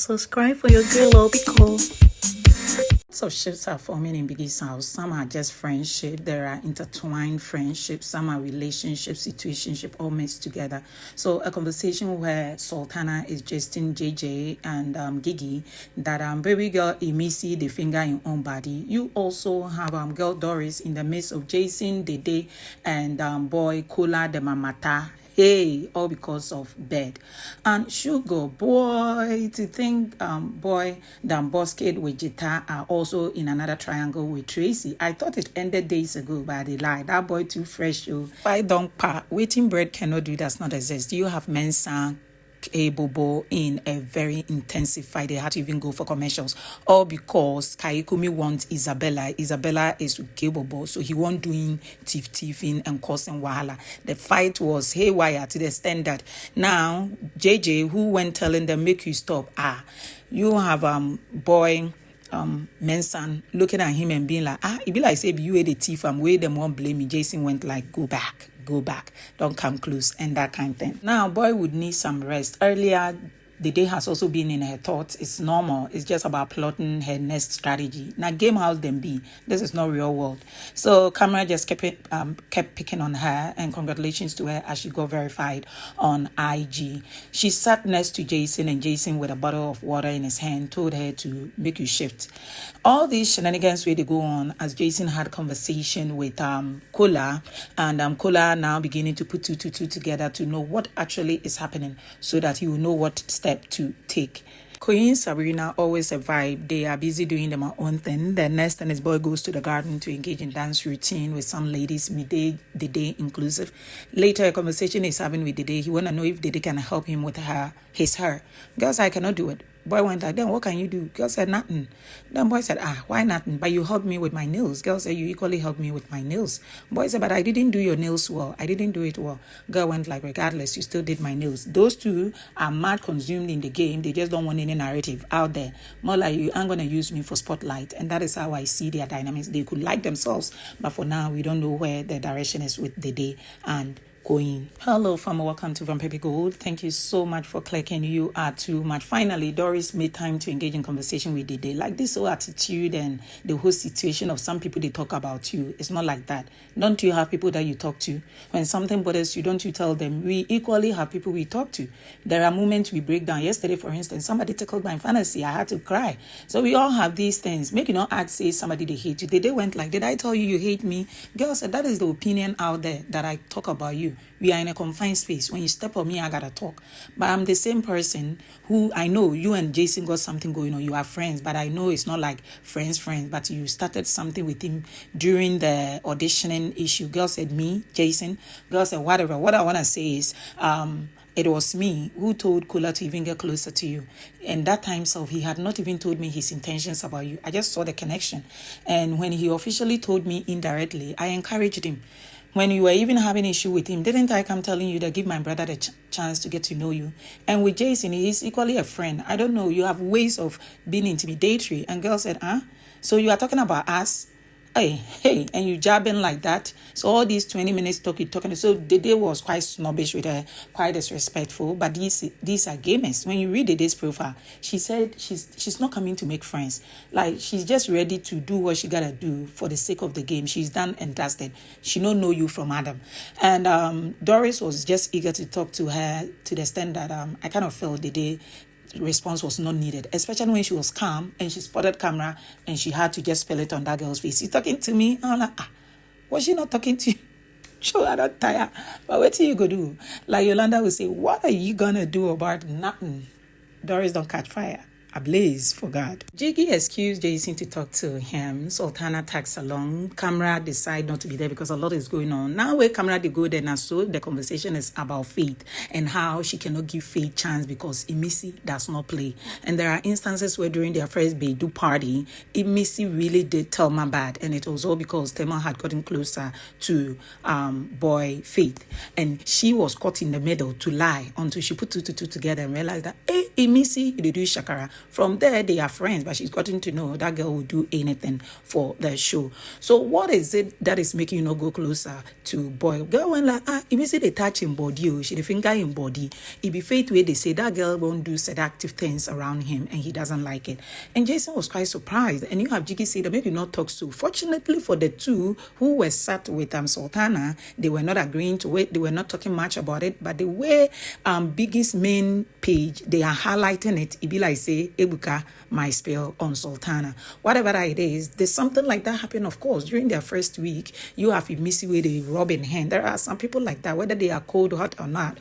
Subscribe for your girl Obico. Lots of ships are forming in Biggie's house. Some are just friendship. There are intertwined friendships. Some are relationships, situationship, all mixed together. So a conversation where Sultana is Jason, JJ, and Gigi, that baby girl Emisi, the finger in own body. You also have girl Doris in the midst of Jason, Dede, and boy Kola, the mamata. Hey, all because of bed. And Sugar boy, to think boy Dambosque with Jita are also in another triangle with Tracy. I thought it ended days ago, but they lied. That boy too fresh. If I don't pa, waiting bread cannot do, does not exist. You have Mensa a bobo in a very intensified. They had to even go for commercials, all because Kaikumi wants Isabella. Isabella is with Bobo, so he won't doing thieving and causing wahala. The fight was haywire to the extent that now JJ, who went telling them make you stop, you have boy Mensan looking at him and being like, it be like say you a the thief, I'm way them won't blame me. Jason went like, go back, don't come close, and that kind of thing. Now boy would need some rest. Earlier the day has also been in her thoughts. It's normal. It's just about plotting her next strategy. Now game house them be. This is not real world. So camera just kept picking on her, and congratulations to her as she got verified on IG. She sat next to Jason, and Jason with a bottle of water in his hand told her to make you shift. All these shenanigans where they go on as Jason had conversation with Kola, and Kola now beginning to put two together to know what actually is happening so that he will know what step to take. Koyin Sabrina always a vibe. They are busy doing their own thing. The next thing is boy goes to the garden to engage in dance routine with some ladies, midday, the day inclusive. Later, a conversation is having with Dede. He want to know if Dede can help him with his hair. Girl said, I cannot do it. Boy went like, then what can you do? Girl said, nothing. Then boy said, why nothing? But you helped me with my nails. Girl said, you equally helped me with my nails. Boy said, but I didn't do your nails well. I didn't do it well. Girl went like, regardless, you still did my nails. Those two are mad consumed in the game. They just don't want any narrative out there. More like, you aren't going to use me for spotlight. And that is how I see their dynamics. They could like themselves, but for now, we don't know where the direction is with Dede and Koyin. Hello fam, welcome to Van Pepe Gold. Thank you so much for clicking. You are too much. Finally, Doris made time to engage in conversation with Dede. Like this whole attitude and the whole situation of some people they talk about you. It's not like that. Don't you have people that you talk to? When something bothers you, don't you tell them? We equally have people we talk to. There are moments we break down. Yesterday, for instance, somebody tickled my fantasy. I had to cry. So we all have these things. Make you not act say somebody they hate you. Dede went like, did I tell you you hate me? Girl said, that is the opinion out there that I talk about you. We are in a confined space. When you step on me, I gotta talk. But I'm the same person who I know you and Jason got something going on. You are friends, but I know it's not like friends. But you started something with him during the auditioning issue. Girl said me, Jason. Girl said whatever. What I wanna say is, it was me who told Kola to even get closer to you. And that time, so he had not even told me his intentions about you. I just saw the connection. And when he officially told me indirectly, I encouraged him. When you were even having issue with him, didn't I come telling you that give my brother the chance to get to know you? And with Jason, he's equally a friend. I don't know, you have ways of being intimidatory. And girl said, so you are talking about us? Hey, and you jabbing like that. So all these 20 minutes talking. So Dede was quite snobbish with her, quite disrespectful. But these are gamers. When you read Dede's profile, she said she's not coming to make friends. Like she's just ready to do what she gotta do for the sake of the game. She's done and dusted. She don't know you from Adam. And Doris was just eager to talk to her to the extent that I kind of felt Dede response was not needed, especially when she was calm and she spotted camera and she had to just spell it on that girl's face. You talking to me? I'm like, was she not talking to you? Sure, I don't tire. But what you go do? Like Yolanda will say, what are you gonna do about nothing? Doris don't catch fire. Ablaze for God. Jiggy excused Jason to talk to him. Sultana tags along. Camera decide not to be there because a lot is going on. Now where camera they go there now, so the conversation is about Faith and how she cannot give Faith chance because Emisi does not play. And there are instances where during their first Beidou party, Emisi really did Thelma bad, and it was all because Thelma had gotten closer to boy Faith, and she was caught in the middle to lie until she put two together and realized that Emisi they do shakara. From there, they are friends, but she's gotten to know that girl will do anything for the show. So what is it that is making you not go closer to boy? Girl went like, if you see the touch in body, she the finger in body. It be faith where they say that girl won't do seductive things around him and he doesn't like it. And Jason was quite surprised. And you have Jiggy say that maybe not talk so. Fortunately for the two who were sat with Sultana, they were not agreeing to it. They were not talking much about it. But the way Biggie's main page, they are highlighting it. It be like say, Ebuka, my spell on Sultana. Whatever that it is, there's something like that happen, of course. During their first week, you have a missy way they rub in hand. There are some people like that, whether they are cold, hot or not.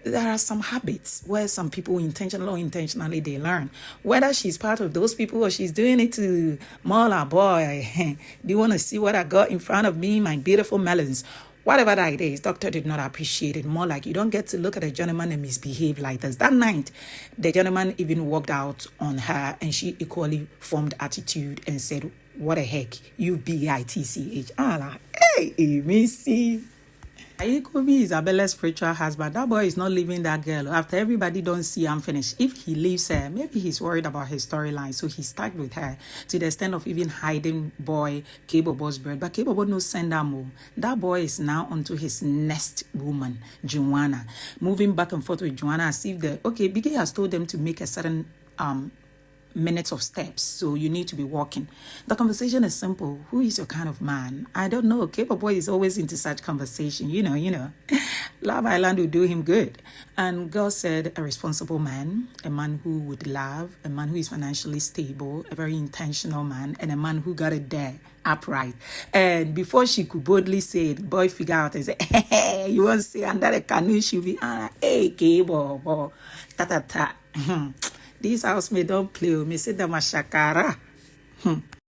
There are some habits where some people intentionally or intentionally they learn. Whether she's part of those people or she's doing it to Mola boy. Do you want to see what I got in front of me, my beautiful melons? Whatever that it is, doctor did not appreciate it. More like you don't get to look at a gentleman and misbehave like this. That night, the gentleman even walked out on her and she equally formed attitude and said, what the heck, you bitch. I'm like, hey, Missy. It could be Isabella's spiritual husband. That boy is not leaving that girl. After everybody don't see I'm finished. If he leaves her, maybe he's worried about his storyline. So he stuck with her to the extent of even hiding boy K-Bobo's bread. But K-Bobo no send her more. That boy is now onto his next woman, Joanna. Moving back and forth with Joanna as if Biggie has told them to make a certain minutes of steps, so you need to be walking. The conversation is simple. Who is your kind of man? I don't know. K-Pop boy is always into such conversation. You know. Love Island will do him good. And God said a responsible man, a man who would love, a man who is financially stable, a very intentional man, and a man who got it there upright. And before she could boldly say it, boy figure out and say, hey, you want to say under the canoe, she'll be, hey, K-Bobo, ta-ta-ta. These housemates don't play. Me say them a shakara.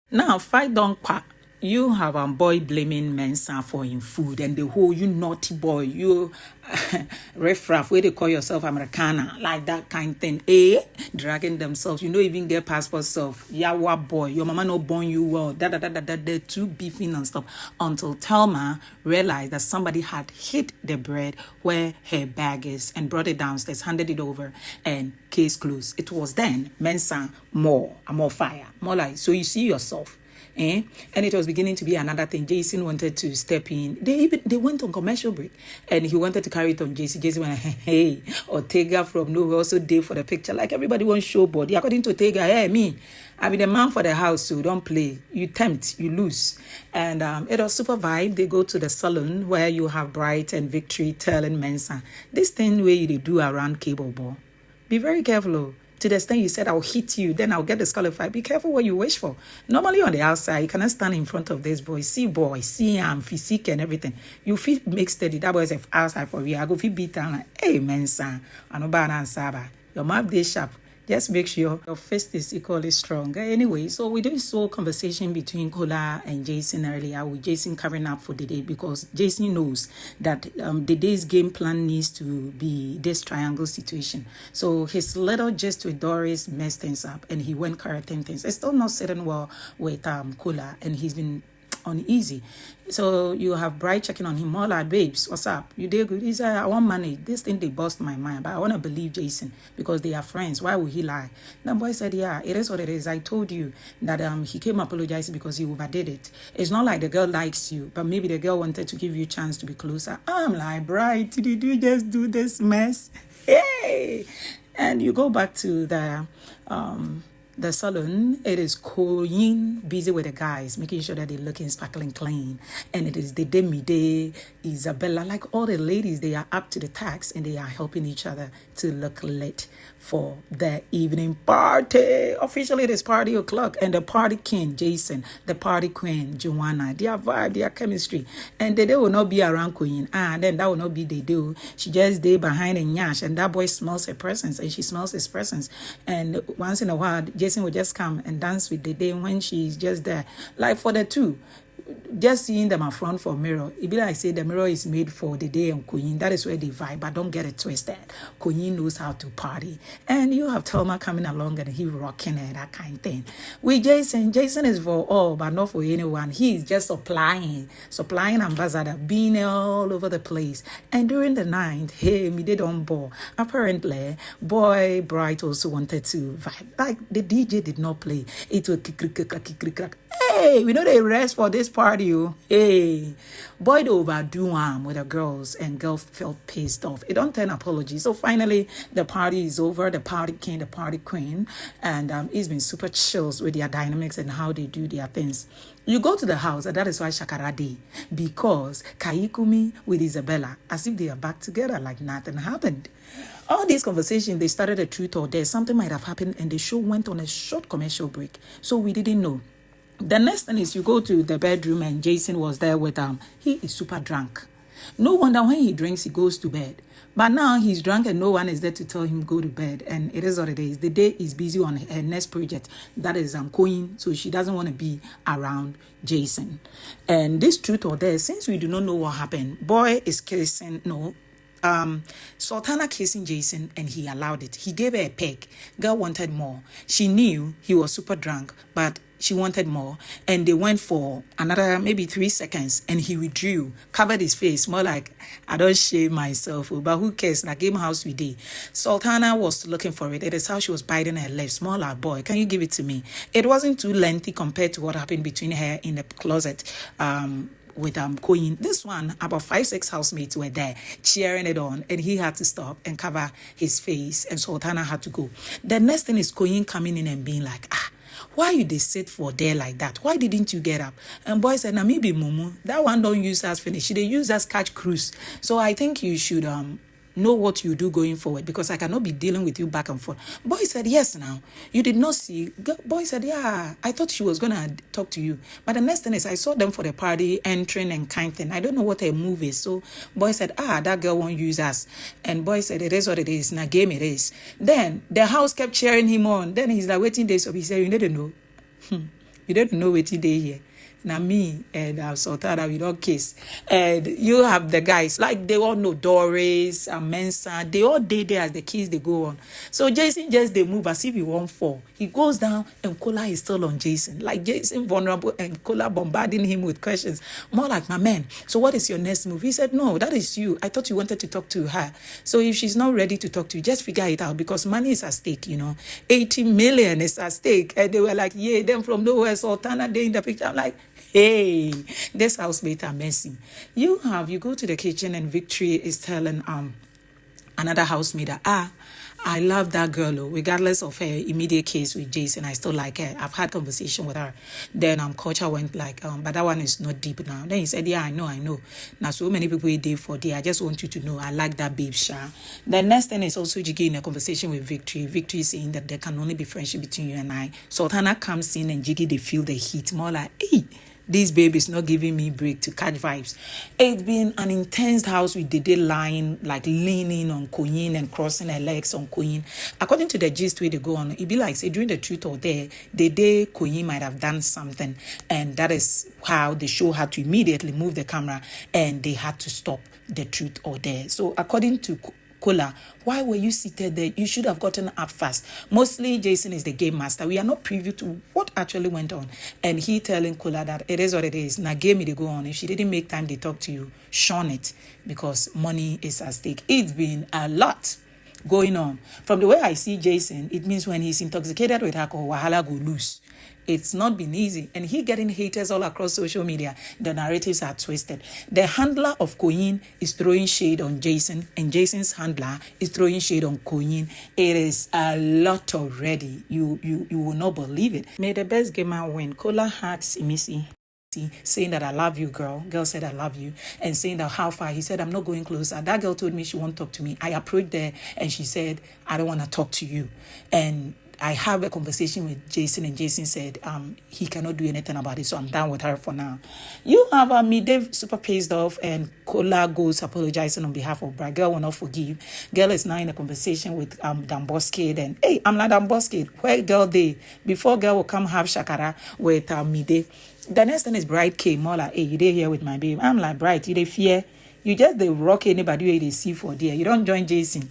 Now, fight don't quack. You have a boy blaming Mensa for him food and the whole you naughty boy, you riffraff, where they call yourself Americana, like that kind of thing. Dragging themselves. You don't even get passport self. Yawa boy, your mama no born you well. They're too beefing and stuff. Until Thelma realized that somebody had hid the bread where her bag is and brought it downstairs, handed it over, and case closed. It was then Mensa more fire. More like, so you see yourself. And it was beginning to be another thing. Jason wanted to step in. They went on commercial break and he wanted to carry it on Jason. Jason went, hey, Ortega from nowhere also did for the picture. Like everybody wants show body. According to Ortega, hey, me, I be the man for the house, so don't play. You tempt, you lose. And it was super vibe. They go to the salon where you have Bright and Victory telling Mensa, this thing where you do around cable ball. Be very careful, oh. To the extent you said, I'll hit you, then I'll get disqualified. Be careful what you wish for. Normally on the outside, you cannot stand in front of this boy, see him, physique and everything. You feel make steady. That boy is outside for you. I go feel beat down like, hey, man, son. I know bad answer. Your mouth is sharp. Just make sure your fist is equally strong. Anyway, so we did saw conversation between Kola and Jason earlier, with Jason covering up for the day because Jason knows that the day's game plan needs to be this triangle situation. So his little gist with Doris messed things up and he went correcting things. It's still not sitting well with Kola and he's been uneasy. So you have Bright checking on him, more like, babes, what's up? You did good? He said, I want money. This thing, they bust my mind, but I want to believe Jason because they are friends. Why would he lie? The boy said, yeah, it is what it is. I told you that he came apologizing because he overdid it. It's not like the girl likes you, but maybe the girl wanted to give you a chance to be closer. I'm like, Bright, did you just do this mess? Hey! And you go back to the salon. It is Koyin busy with the guys, making sure that they're looking sparkling clean. And it is the Demi-Day, Isabella, like all the ladies, they are up to the task and they are helping each other to look lit for the evening party. Officially, it is party o'clock and the party king, Jason, the party queen, Joanna, their vibe, their chemistry. And they will not be around Koyin. Then that will not be they do. She just stay behind a nyash and that boy smells her presence and she smells his presence. And once in a while, Jason will just come and dance with the day when she's just there. Like for the two, just seeing them up front for mirror, it be like say the mirror is made for the day and Koyin. That is where they vibe, but don't get it twisted. Koyin knows how to party. And you have Thelma coming along and he rocking it, that kind of thing. With Jason is for all, but not for anyone. He is just supplying ambassador, being all over the place. And during the night, hey, me they don't bore. Apparently, Boy Bright also wanted to vibe. Like the DJ did not play. It was kick. Hey, we know they rest for this party. Oh. Hey, boy, they overdo with the girls, and girl felt pissed off. It don't turn apology. So finally, the party is over. The party king, the party queen, and it's been super chills with their dynamics and how they do their things. You go to the house, and that is why Shakara Day, because Kaikumi with Isabella, as if they are back together like nothing happened. All these conversations, they started a truth or dare. Something might have happened, and the show went on a short commercial break. So we didn't know. The next thing is you go to the bedroom and Jason was there with he is super drunk. No wonder when he drinks, he goes to bed. But now he's drunk and no one is there to tell him go to bed. And it is what it is. The day is busy on her next project. That is Koyin. So she doesn't want to be around Jason. And this truth or dare, since we do not know what happened, boy is kissing, Sultana kissing Jason and he allowed it. He gave her a peg. Girl wanted more. She knew he was super drunk, but she wanted more. And they went for another maybe 3 seconds and he withdrew, covered his face, more like, I don't shame myself, but who cares? Like game house we did. Sultana was looking for it. It is how she was biting her lips, more like, boy, can you give it to me? It wasn't too lengthy compared to what happened between her in the closet. With Koyin. This one, about 5-6 housemates were there cheering it on, and he had to stop and cover his face, and Sultana had to go. The next thing is Koyin coming in and being like, why you they sit for there like that? Why didn't you get up? And boy said, na me be mumu. That one don't use us finish. They use us catch cruise. So I think you should know what you do going forward, because I cannot be dealing with you back and forth. Boy said, yes, now. You did not see. Boy said, yeah, I thought she was going to talk to you. But the next thing is I saw them for the party, entering and kind thing. I don't know what her move is. So boy said, that girl won't use us. And boy said, it is what it is. Now game it is. Then the house kept cheering him on. Then he's like, waiting days. So he said, you didn't know. You don't know waiting day here. Now me and Sultana, we don't kiss. And you have the guys, like they all know Doris and Mensa. They all day there as the kids, they go on. So Jason just, they move as if he won't fall. He goes down and Kola is still on Jason. Like Jason vulnerable and Kola bombarding him with questions. More like, my man, so what is your next move? He said, no, that is you. I thought you wanted to talk to her. So if she's not ready to talk to you, just figure it out, because money is at stake, 80 million is at stake. And they were like, yeah, then from nowhere, Sultana, they in the picture. I'm like, hey, this housemates are messy. You go to the kitchen and Victory is telling another housemate that, I love that girl, regardless of her immediate case with Jason. I still like her. I've had conversation with her. Then Culture went like, but that one is not deep now. Then he said, yeah, I know. Now so many people did for there. I just want you to know I like that babe, Sha. The next thing is also Jiggy in a conversation with Victory. Victory is saying that there can only be friendship between you and I. Sultana comes in and Jiggy, they feel the heat. More like, hey, this baby is not giving me break to catch vibes. It's been an intense house with Dede lying, like leaning on Koyin and crossing her legs on Koyin. According to the gist where they go on, it be like, say, during the truth or dare, Dede Koyin might have done something. And that is how the show had to immediately move the camera and they had to stop the truth or dare. So according to Kola, why were you seated there? You should have gotten up fast. Mostly Jason is the game master. We are not privy to what actually went on. And he telling Kola that it is what it is. Now game they go on. If she didn't make time to talk to you, shun it, because money is at stake. It's been a lot going on. From the way I see Jason, it means when he's intoxicated with alcohol, wahala go loose. It's not been easy, and he getting haters all across social media. The narratives are twisted. The handler of Koyin is throwing shade on Jason, and Jason's handler is throwing shade on Koyin. It is a lot already. You will not believe it. May the best gamer win. Kola had Simisi saying that I love you, girl. Girl said I love you, and saying that how far. He said I'm not going closer. That girl told me she won't talk to me. I approached her and she said I don't want to talk to you. And I have a conversation with Jason, and Jason said he cannot do anything about it, so I'm done with her for now. You have me, Dave, super pissed off, and Kola goes apologizing on behalf of Brad. Girl will not forgive. Girl is now in a conversation with Damboskid, and hey, I'm like Damboskid. Where girl they? Before girl will come have shakara with Mide. The next thing is Bride came more like, hey, you dey here with my baby. I'm like, Bride, you dey fear? You just they rock anybody where they see for there. You don't join Jason.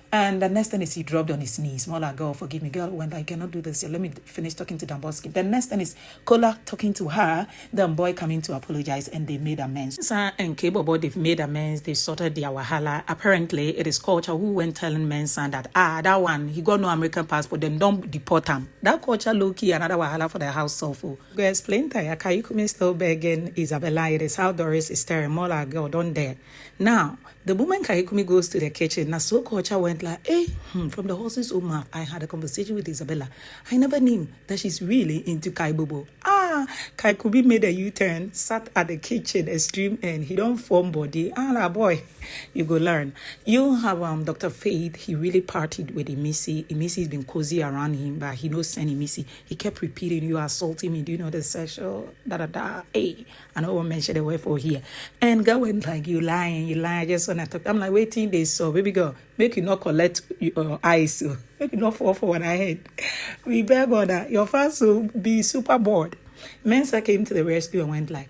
And the next thing is he dropped on his knees. More like, girl, forgive me. Girl, when I cannot do this, let me finish talking to Damboski. The next thing is Kola talking to her. The boy coming to apologize, and they made amends. Sir and K-Bobo, they've made amends. They sorted their wahala. Apparently, it is Culture who went telling Mensa that, that one, he got no American passport, then don't deport him. That Culture low-key, another wahala for the house soulful. Go explain to you, Koyin still begging Isabella. It is how Doris is staring. More like, girl, don't dare. Now, the moment Kaikumi goes to the kitchen, now so Culture went like, hey, from the horse's own mouth, I had a conversation with Isabella. I never knew that she's really into Kaibobo. Kaikumi made a U-turn, sat at the kitchen extreme end. He don't form body. Boy, you go learn. You have Dr. Faith. He really partied with Emisi. Emisi's been cozy around him, but he knows Sen Emisi. He kept repeating, you are assaulting me. Do you know the sexual? Hey, I don't want to mention the word for here. And girl went like, you lying. I just want to talk. I'm like, waiting they saw. Baby girl, make you not collect your eyes. Make you not fall for what I had. We beg on that. Your fans will be super bored. Mensa came to the rescue and went like,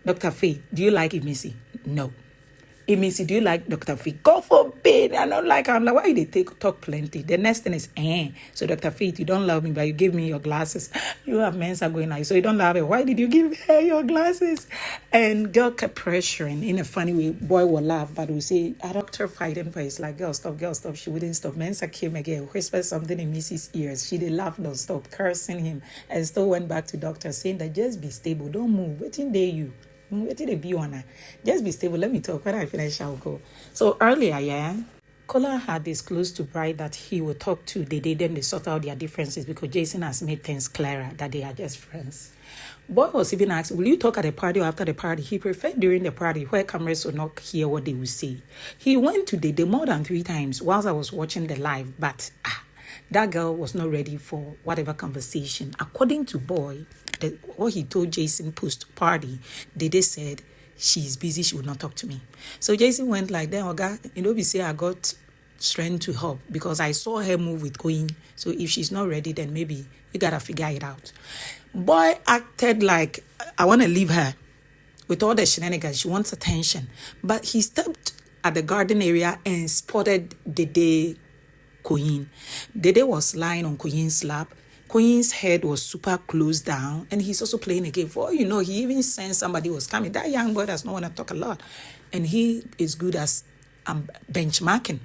Dr. Faith, do you like Emisi? No. Emisi, do you like Dr. Faith? God forbid. I don't like her. I'm like, why they talk plenty? The next thing is, So Dr. Faith, you don't love me, but you give me your glasses. You have Mensa going like, so you don't love her. Why did you give her your glasses? And girl kept pressuring in a funny way. Boy will laugh, but will say, a doctor fighting for it. Like, girl, stop. She wouldn't stop. Mensa came again, whispered something in Mrs. ears. She did laugh, don't stop, cursing him, and still went back to doctor, saying that just be stable, don't move. Waiting day you. What did it be on her? Just be stable. Let me talk. When I finish, I'll go. So earlier, Kola had disclosed to Bride that he would talk to Dede, then they sort out their differences because Jason has made things clearer that they are just friends. Boy was even asked, will you talk at the party or after the party? He preferred during the party where cameras would not hear what they would say. He went to Dede more than 3 times whilst I was watching the live, but that girl was not ready for whatever conversation. According to Boy, what he told Jason post-party, Dede said, she's busy, she would not talk to me. So Jason went like, then, Oga, we say I got strength to help because I saw her move with Koyin. So if she's not ready, then maybe you got to figure it out. Boy acted like, I want to leave her with all the shenanigans. She wants attention. But he stepped at the garden area and spotted Dede Koyin. Dede was lying on Koyin's lap. Koyin's head was super closed down, and he's also playing a game. For all you know, he even sensed somebody was coming. That young boy does not want to talk a lot, and he is good as benchmarking.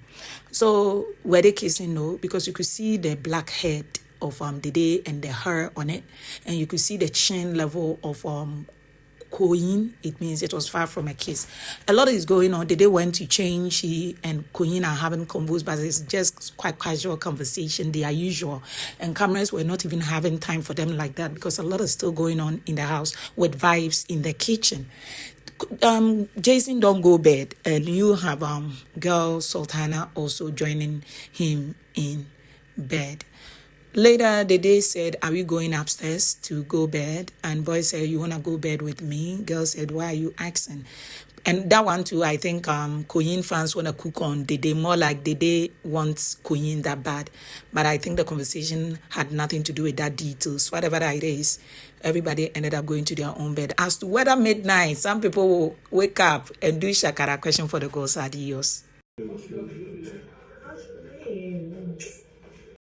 So were they kissing? No, because you could see the black head of Dede and the hair on it, and you could see the chin level of Koyin. It means it was far from a kiss. A lot is going on. Dede went to change. He and Koyin are having convos, but it's just quite casual conversation. They are usual. And cameras were not even having time for them like that because a lot is still going on in the house with vibes in the kitchen. Jason don't go bed, and you have girl Sultana also joining him in bed. Later, Dede said, are we going upstairs to go bed? And boy said, you want to go bed with me? Girl said, why are you asking? And that one too, I think Koyin fans want to cook on Dede, more like Dede wants Koyin that bad. But I think the conversation had nothing to do with that details. Whatever that is, everybody ended up going to their own bed. As to whether midnight, some people will wake up and do shakara question for the girls. Adios.